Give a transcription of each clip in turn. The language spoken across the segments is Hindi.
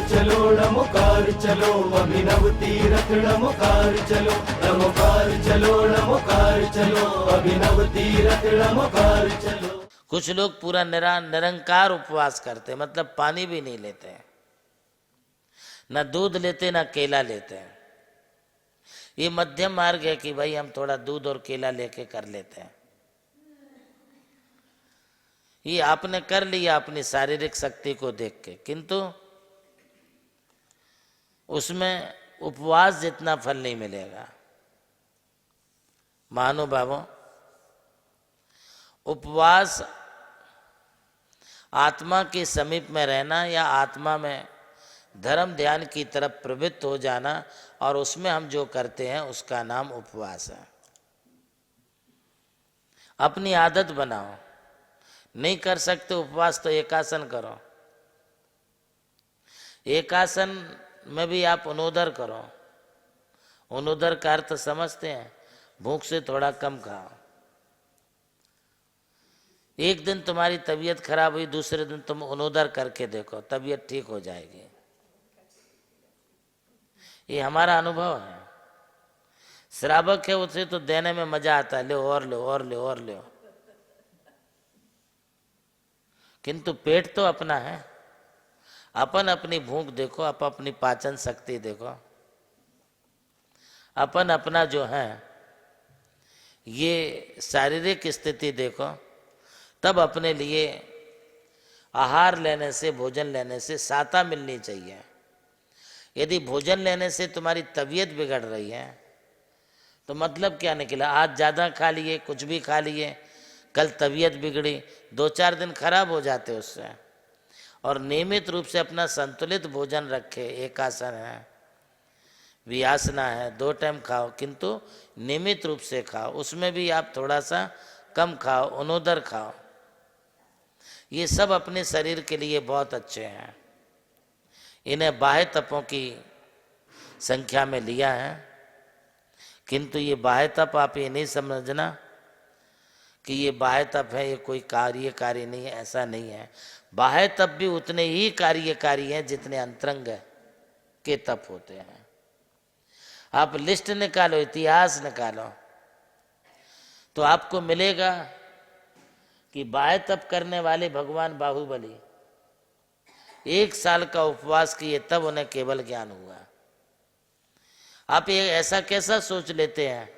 चलो नमोकार चलो, अभिनव तीरथ नमोकार चलो, नमोकार चलो नमोकार चलो, अभिनव तीरथ नमोकार चलो। कुछ लोग पूरा निरंकार उपवास करते, मतलब पानी भी नहीं लेते, ना दूध लेते ना केला लेते हैं। ये मध्यम मार्ग है कि भाई हम थोड़ा दूध और केला लेके कर लेते हैं। ये आपने कर लिया अपनी शारीरिक शक्ति को देख के, किंतु उसमें उपवास जितना फल नहीं मिलेगा। महानुभावों, उपवास आत्मा के समीप में रहना या आत्मा में धर्म ध्यान की तरफ प्रवृत्त हो जाना, और उसमें हम जो करते हैं उसका नाम उपवास है। अपनी आदत बनाओ। नहीं कर सकते उपवास तो एकासन करो। एकासन में भी आप अनोदर करो। अनोदर का अर्थ समझते हैं? भूख से थोड़ा कम खाओ। एक दिन तुम्हारी तबीयत खराब हुई, दूसरे दिन तुम अनोदर करके देखो, तबीयत ठीक हो जाएगी। ये हमारा अनुभव है। श्रावक है, उसे तो देने में मजा आता है, लो और लो और लो और लो, किंतु पेट तो अपना है। अपन अपनी भूख देखो, आप अपनी पाचन शक्ति देखो, अपन अपना जो है ये शारीरिक स्थिति देखो, तब अपने लिए आहार लेने से, भोजन लेने से साता मिलनी चाहिए। यदि भोजन लेने से तुम्हारी तबीयत बिगड़ रही है तो मतलब क्या निकला? आज ज़्यादा खा लिए, कुछ भी खा लिए, कल तबीयत बिगड़ी, 2-4 दिन खराब हो जाते उससे। और नियमित रूप से अपना संतुलित भोजन रखे। एकासन है, वियासना है, 2 टाइम खाओ, किंतु नियमित रूप से खाओ। उसमें भी आप थोड़ा सा कम खाओ, अनोदर खाओ। ये सब अपने शरीर के लिए बहुत अच्छे हैं। इन्हें बाह्य तपों की संख्या में लिया है, किंतु ये बाह्य तप आप ये नहीं समझना कि ये बाह्य तप है, ये कोई कार्यकारी नहीं है, ऐसा नहीं है। बाह्य तप भी उतने ही कार्यकारी हैं जितने अंतरंग के तप होते हैं। आप लिस्ट निकालो, इतिहास निकालो, तो आपको मिलेगा कि बाह्य तप करने वाले भगवान बाहुबली 1 साल का उपवास किए, तब उन्हें केवल ज्ञान हुआ। आप ये ऐसा कैसा सोच लेते हैं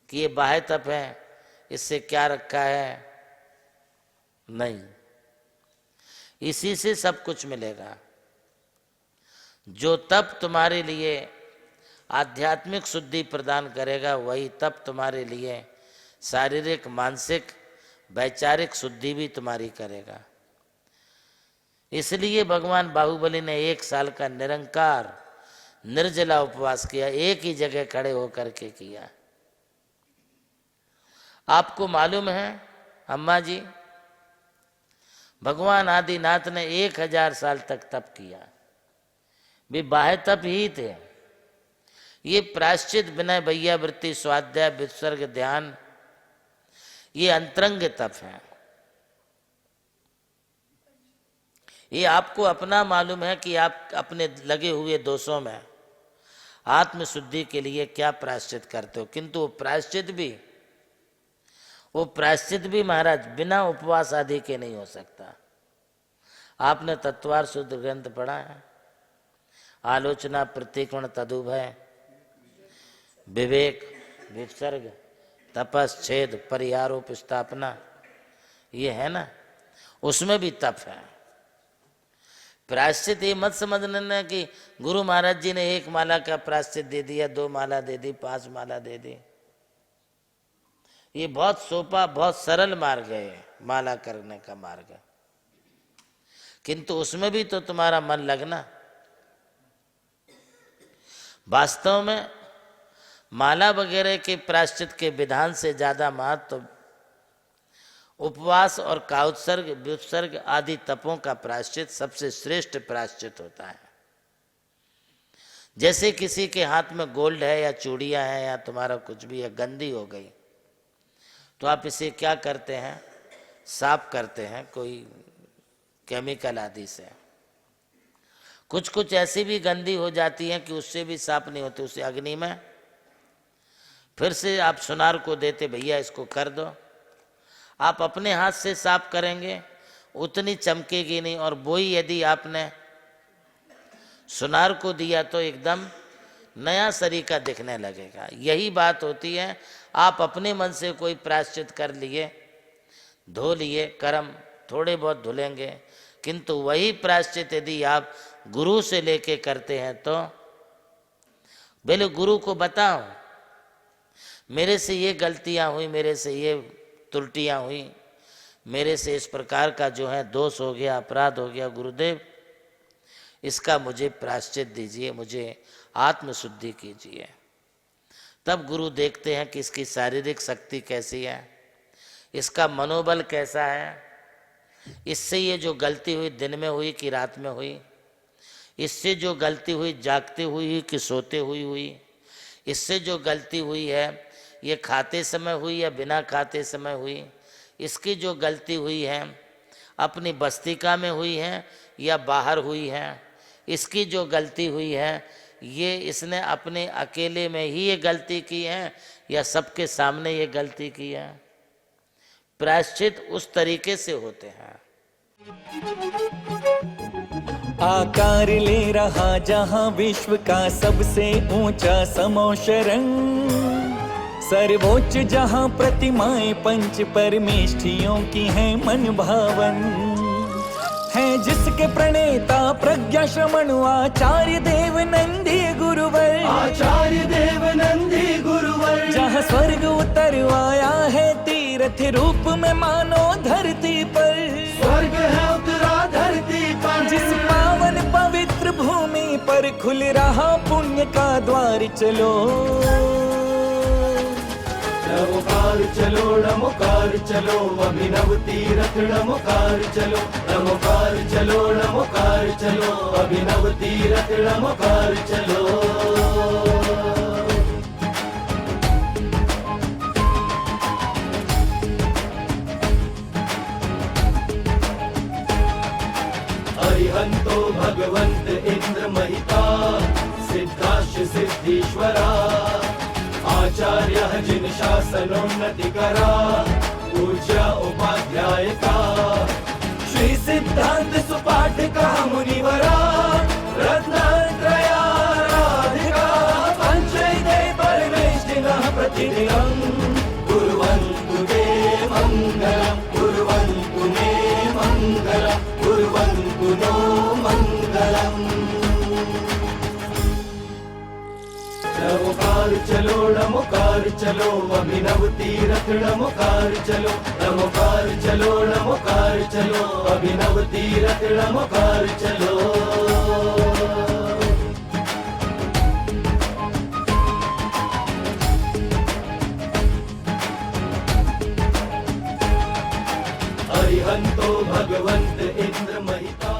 कि ये बाह्य तप है, इससे क्या रखा है? नहीं, इसी से सब कुछ मिलेगा। जो तप तुम्हारे लिए आध्यात्मिक शुद्धि प्रदान करेगा, वही तप तुम्हारे लिए शारीरिक, मानसिक, वैचारिक शुद्धि भी तुम्हारी करेगा। इसलिए भगवान बाहुबली ने 1 साल का निरंकार निर्जला उपवास किया, एक ही जगह खड़े होकर के किया। आपको मालूम है अम्मा जी, भगवान आदिनाथ ने 1000 साल तक तप किया। वे बाह्य तप ही थे। ये प्रायश्चित, विनय, वैयावृत्ति, स्वाध्याय, विसर्ग, ध्यान, ये अंतरंग तप है। ये आपको अपना मालूम है कि आप अपने लगे हुए दोषों में आत्म शुद्धि के लिए क्या प्रायश्चित करते हो, किंतु वो प्रायश्चित भी महाराज बिना उपवास आदि के नहीं हो सकता। आपने तत्वार शुद्ध ग्रंथ पढ़ा है? आलोचना, प्रतिकोण, तदुभय, विवेक, विसर्ग, तपस्छेद, परिहारोप, स्थापना, ये है ना, उसमें भी तप है। प्रायश्चित ये मत समझना कि गुरु महाराज जी ने 1 माला का प्रायश्चित दे दिया, 2 माला दे दी, 5 माला दे दी। ये बहुत सोपा, बहुत सरल मार्ग है माला करने का मार्ग, किंतु उसमें भी तो तुम्हारा मन लगना। वास्तव में माला वगैरह के प्रायश्चित के विधान से ज्यादा महत्व उपवास और काउत्सर्ग, विसर्ग आदि तपों का प्रायश्चित सबसे श्रेष्ठ प्रायश्चित होता है। जैसे किसी के हाथ में गोल्ड है या चूड़ियां हैं या तुम्हारा कुछ भी है, गंदी हो गई, तो आप इसे क्या करते हैं? साफ करते हैं कोई केमिकल आदि से। कुछ कुछ ऐसी भी गंदी हो जाती हैं कि उससे भी साफ नहीं होते, उसे अग्नि में फिर से आप सुनार को देते, भैया इसको कर दो। आप अपने हाथ से साफ करेंगे उतनी चमकेगी नहीं, और वही यदि आपने सुनार को दिया तो एकदम नया सरीका दिखने लगेगा। यही बात होती है, आप अपने मन से कोई प्रायश्चित कर लिए, धो लिए, कर्म थोड़े बहुत धुलेंगे, किंतु वही प्रायश्चित यदि आप गुरु से लेके करते हैं तो बोले गुरु को बताओ मेरे से ये गलतियां हुई, मेरे से ये त्रुटियां हुई, मेरे से इस प्रकार का जो है दोष हो गया, अपराध हो गया, गुरुदेव इसका मुझे प्रायश्चित दीजिए, मुझे आत्मशुद्धि कीजिए। तब गुरु देखते हैं कि इसकी शारीरिक शक्ति कैसी है, इसका मनोबल कैसा है, इससे ये जो गलती हुई दिन में हुई कि रात में हुई, इससे जो गलती हुई जागते हुई कि सोते हुई, इससे जो गलती हुई है ये खाते समय हुई या बिना खाते समय हुई, इसकी जो गलती हुई है अपनी बस्तिका में हुई है या बाहर हुई है, इसकी जो गलती हुई है ये इसने अपने अकेले में ही ये गलती की है या सबके सामने ये गलती की है। प्रायश्चित उस तरीके से होते हैं। आकार ले रहा जहां विश्व का सबसे ऊंचा समोशरंग, सर्वोच्च जहां प्रतिमाएं पंच परमेष्ठियों की हैं मन भावन, है जिसके प्रणेता प्रज्ञा श्रमण आचार्य देव नंदी गुरुवर, आचार्य देव नंदी गुरुवर, जहाँ स्वर्ग उतर आया है तीर्थ रूप में मानो धरती पर, स्वर्ग है उतरा धरती पर, जिस पावन पवित्र भूमि पर खुल रहा पुण्य का द्वार, चलो नमोकार चलो, नमोकार चलो, अभिनव तीरथ नमोकार चलो, नमोकार चलो, नमोकार चलो, अभिनव तीरथ नमोकार चलो। अरिहंतो भगवंत इंद्र महिता, सिद्धाश्च सिद्धीश्वरा, आचार्य जिन शासनोन्नति करा, पूज्य उपाध्याय का, श्री सिद्धांत सुपाठ का मुनिवरा, रत्नत्रया राधिका, पंचैते परमेष्ठिनः प्रतिदिनं कुर्वन्तु ते मङ्गलम्, कुर्वन्तु मे मङ्गलम्, कुर्वन्तु नो मङ्गलम्। नमोकार चलो, नमोकार चलो, अभिनव तीरथ नमोकार चलो, नमोकार चलो, नमोकार चलो, अभिनव तीरथ नमोकार चलो। अरिहंतो भगवंत इंद्र महिता,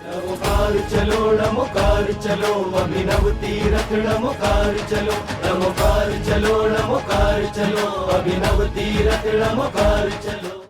नमोकार चलो, नमोकार चलो, अभिनव तीरथ नमोकार चलो, नमोकार चलो, नमोकार चलो, अभिनव तीरथ नमोकार चलो।